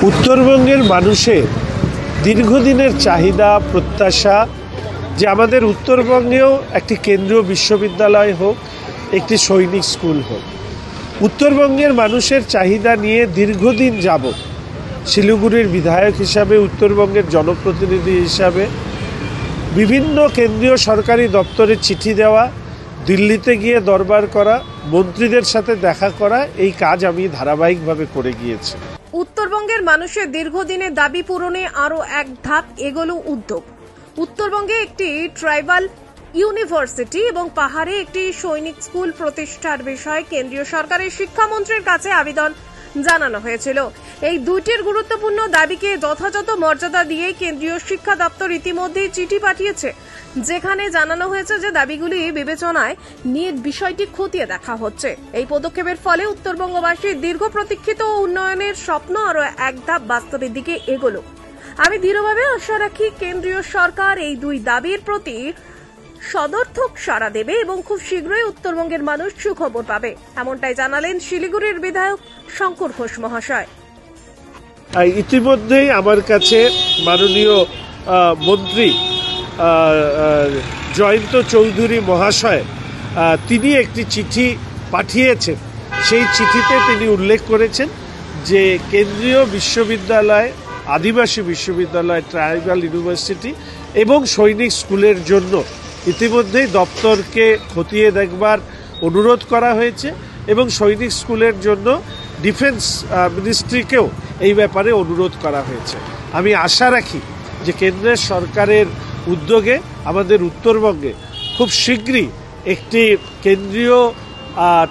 উত্তরবঙ্গের মানুষের দীর্ঘদিনের চাহিদা প্রত্যাশা যে আমাদের উত্তরবঙ্গেও একটি কেন্দ্রীয় বিশ্ববিদ্যালয় হোক, একটি সৈনিক স্কুল হোক। উত্তরবঙ্গের মানুষের চাহিদা নিয়ে দীর্ঘদিন যাবৎ শিলিগুড়ির বিধায়ক হিসাবে, উত্তরবঙ্গের জনপ্রতিনিধি হিসাবে বিভিন্ন কেন্দ্রীয় সরকারি দপ্তরে চিঠি দেওয়া, দিল্লিতে গিয়ে দরবার করা, মন্ত্রীদের সাথে দেখা করা, এই কাজ আমি ধারাবাহিকভাবে করে গিয়েছি। উত্তরবঙ্গের মানুষের দীর্ঘদিনের দাবি পূরণে আরো এক ধাপ এগোলো উদ্যোগ। উত্তরবঙ্গে একটি ট্রাইবাল ইউনিভার্সিটি এবং পাহাড়ে একটি সৈনিক স্কুল প্রতিষ্ঠার বিষয়ে কেন্দ্রীয় সরকারের শিক্ষামন্ত্রীর কাছে আবেদন জানানো হয়েছিল। এই দুইটির গুরুত্বপূর্ণ দাবিকে যথাযথ মর্যাদা দিয়ে কেন্দ্রীয় শিক্ষা দপ্তর ইতিমধ্যেই চিঠি পাঠিয়েছে, যেখানে জানানো হয়েছে যে দাবিগুলি বিবেচনায় নিয়ে বিষয়টি খতিয়ে দেখা হচ্ছে। এই পদক্ষেপের ফলে উত্তরবঙ্গবাসীর দীর্ঘ প্রতীক্ষিত উন্নয়নের স্বপ্ন আরো এক ধাপ বাস্তবের দিকে এগোলো। আমি দৃঢ়ভাবে আশা রাখি কেন্দ্রীয় সরকার এই দুই দাবির প্রতি সদর্থক সাড়া দেবে এবং খুব শীঘ্রই উত্তরবঙ্গের মানুষ সুখবর পাবে, এমনটাই জানালেন শিলিগুড়ির বিধায়ক শঙ্কর ঘোষ মহাশয়। ইতিমধ্যেই আমার কাছে মাননীয় মন্ত্রী জয়ন্ত চৌধুরী মহাশয় তিনি একটি চিঠি পাঠিয়েছেন। সেই চিঠিতে তিনি উল্লেখ করেছেন যে কেন্দ্রীয় বিশ্ববিদ্যালয়, আদিবাসী বিশ্ববিদ্যালয়, ট্রাইবাল ইউনিভার্সিটি এবং সৈনিক স্কুলের জন্য ইতিমধ্যেই দপ্তরকে খতিয়ে দেখবার অনুরোধ করা হয়েছে এবং সৈনিক স্কুলের জন্য ডিফেন্স মিনিস্ট্রিকেও এই ব্যাপারে অনুরোধ করা হয়েছে। আমি আশা রাখি যে কেন্দ্রের সরকারের উদ্যোগে আমাদের উত্তরবঙ্গে খুব শীঘ্রই একটি কেন্দ্রীয়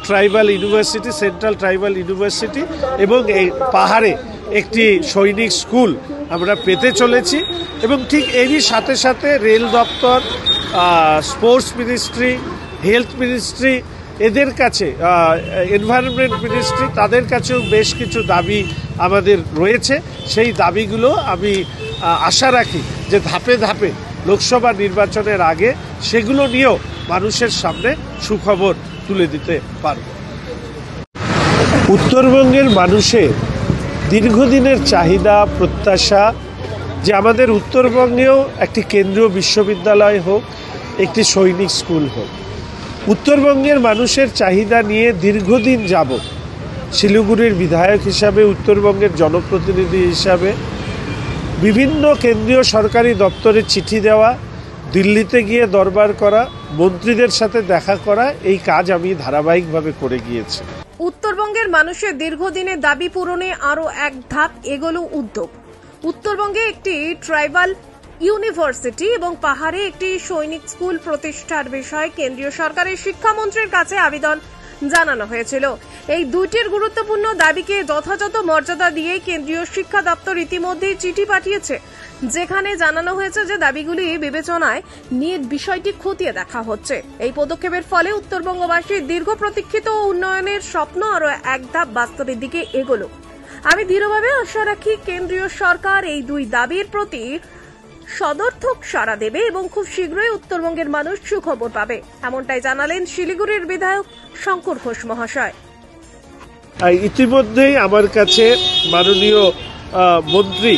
tribal university, central tribal university এবং এই পাহাড়ে একটি সৈনিক স্কুল আমরা পেতে চলেছি এবং ঠিক এরই সাথে সাথে রেল দপ্তর, স্পোর্টস মিনিস্ট্রি, হেলথ মিনিস্ট্রি, এদের কাছে এনভায়রনমেন্ট মিনিস্ট্রি, তাদের কাছেও বেশ কিছু দাবি আমাদের রয়েছে। সেই দাবিগুলো আমি আশা রাখি যে ধাপে ধাপে লোকসভা নির্বাচনের আগে সেগুলো নিয়েও মানুষের সামনে সুখবর তুলে দিতে পারব। উত্তরবঙ্গের মানুষের দীর্ঘদিনের চাহিদা প্রত্যাশা যে আমাদের উত্তরবঙ্গেও একটি কেন্দ্রীয় বিশ্ববিদ্যালয় হোক, একটি সৈনিক স্কুল হোক। উত্তরবঙ্গের মানুষের চাহিদা নিয়ে দীর্ঘদিন যাবৎ শিলিগুড়ির বিধায়ক হিসাবে, উত্তরবঙ্গের জনপ্রতিনিধি হিসাবে বিভিন্ন কেন্দ্রীয় সরকারি দপ্তরে চিঠি দেওয়া, দিল্লিতে গিয়ে দরবার করা, মন্ত্রীদের সাথে দেখা করা, এই কাজ আমি ধারাবাহিকভাবে করে গিয়েছি। উত্তরবঙ্গের মানুষের দীর্ঘদিনের দাবি পূরণে আরো এক ধাপ এগোলো উদ্যোগ। উত্তরবঙ্গে একটি ট্রাইবাল ইউনিভার্সিটি এবং পাহাড়ে একটি সৈনিক স্কুল প্রতিষ্ঠার বিষয়ে কেন্দ্রীয় সরকারের শিক্ষামন্ত্রীর কাছে আবেদন জানানো হয়েছিল। এই দুইটির গুরুত্বপূর্ণ দাবিকে যথাযথ মর্যাদা দিয়ে কেন্দ্রীয় শিক্ষা দপ্তর ইতিমধ্যেই চিঠি পাঠিয়েছে, যেখানে জানানো হয়েছে যে দাবিগুলি বিবেচনায় নিয়ে বিষয়টি খতিয়ে দেখা হচ্ছে। এই পদক্ষেপের ফলে উত্তরবঙ্গবাসীর দীর্ঘ প্রতীক্ষিত উন্নয়নের স্বপ্ন আরো এক ধাপ বাস্তবের দিকে এগোলো। আমি দৃঢ়ভাবে আশা রাখি কেন্দ্রীয় সরকার এই দুই দাবির প্রতি সদর্থক সাড়া দেবে এবং খুব শীঘ্রই উত্তরবঙ্গের মানুষ সুখবর পাবে, এমনটাই জানালেন শিলিগুড়ির বিধায়ক শঙ্কর ঘোষ মহাশয়। ইতিমধ্যেই আমার কাছে মাননীয় মন্ত্রী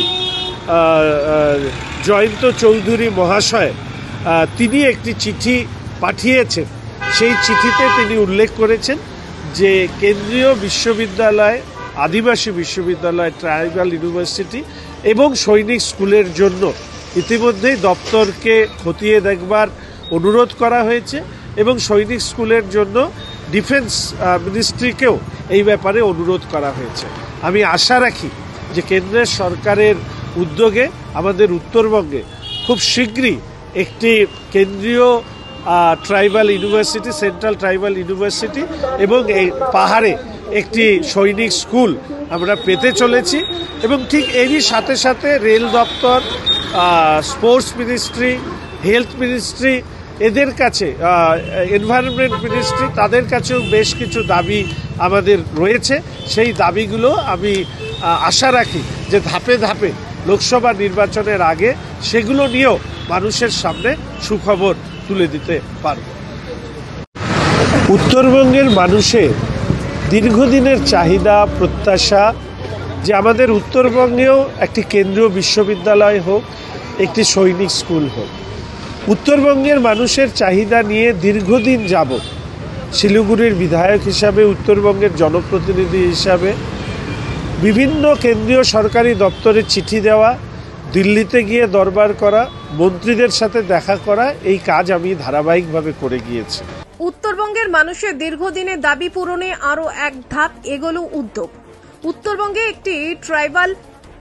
জয়ন্ত চৌধুরী মহাশয় তিনি একটি চিঠি পাঠিয়েছেন। সেই চিঠিতে তিনি উল্লেখ করেছেন যে কেন্দ্রীয় বিশ্ববিদ্যালয়, আদিবাসী বিশ্ববিদ্যালয়, ট্রাইবাল ইউনিভার্সিটি এবং সৈনিক স্কুলের জন্য ইতিমধ্যেই দপ্তরকে খতিয়ে দেখবার অনুরোধ করা হয়েছে এবং সৈনিক স্কুলের জন্য ডিফেন্স মিনিস্ট্রিকেও এই ব্যাপারে অনুরোধ করা হয়েছে। আমি আশা রাখি যে কেন্দ্রের সরকারের উদ্যোগে আমাদের উত্তরবঙ্গে খুব শীঘ্রই একটি কেন্দ্রীয় tribal university, central tribal university এবং এই পাহাড়ে একটি সৈনিক স্কুল আমরা পেতে চলেছি এবং ঠিক এরই সাথে সাথে রেল দপ্তর, স্পোর্টস মিনিস্ট্রি, হেলথ মিনিস্ট্রি, এদের কাছে এনভায়রনমেন্ট মিনিস্ট্রি, তাদের কাছেও বেশ কিছু দাবি আমাদের রয়েছে। সেই দাবিগুলো আমি আশা রাখি যে ধাপে ধাপে লোকসভা নির্বাচনের আগে সেগুলো নিয়েও মানুষের সামনে সুখবর তুলে দিতে পারব। উত্তরবঙ্গের মানুষের দীর্ঘদিনের চাহিদা প্রত্যাশা যে আমাদের উত্তরবঙ্গেও একটি কেন্দ্রীয় বিশ্ববিদ্যালয় হোক, একটি সৈনিক স্কুল হোক। উত্তরবঙ্গের মানুষের চাহিদা নিয়ে দীর্ঘদিন যাবৎ শিলিগুড়ির বিধায়ক হিসাবে, উত্তরবঙ্গের জনপ্রতিনিধি হিসাবে বিভিন্ন কেন্দ্রীয় সরকারি দপ্তরে চিঠি দেওয়া, দিল্লিতে গিয়ে দরবার করা, মন্ত্রীদের সাথে দেখা করা, এই কাজ আমি ধারাবাহিকভাবে করে গিয়েছি। উত্তরবঙ্গের মানুষের দীর্ঘদিনের দাবি পূরণে আরো এক ধাপ এগোলো উদ্যোগ। উত্তরবঙ্গে একটি ট্রাইবাল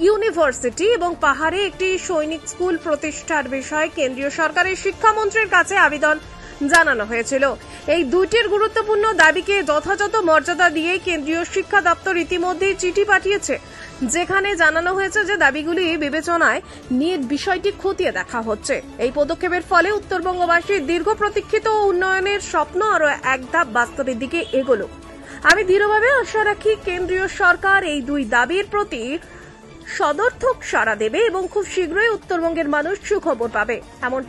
ইউনিভার্সিটি এবং পাহাড়ে একটি সৈনিক স্কুল প্রতিষ্ঠার বিষয়ে কেন্দ্রীয় সরকারের শিক্ষামন্ত্রীর কাছে আবেদন জানানো হয়েছিল। এই দুইটির গুরুত্বপূর্ণ দাবিকে যথাযথ মর্যাদা দিয়ে কেন্দ্রীয় শিক্ষা দপ্তর ইতিমধ্যেই চিঠি পাঠিয়েছে, যেখানে জানানো হয়েছে যে দাবিগুলি বিবেচনায় নিয়ে বিষয়টি খতিয়ে দেখা হচ্ছে। এই পদক্ষেপের ফলে উত্তরবঙ্গবাসীর দীর্ঘ প্রতীক্ষিত উন্নয়নের স্বপ্ন আরো এক ধাপ বাস্তবের দিকে এগোলো। আমি দৃঢ়ভাবে আশা রাখি কেন্দ্রীয় সরকার এই দুই দাবির প্রতি সদর্থক সাড়া দেবে এবং খুব শীঘ্রই উত্তরবঙ্গের মানুষ সুখবর পাবে। এমনটা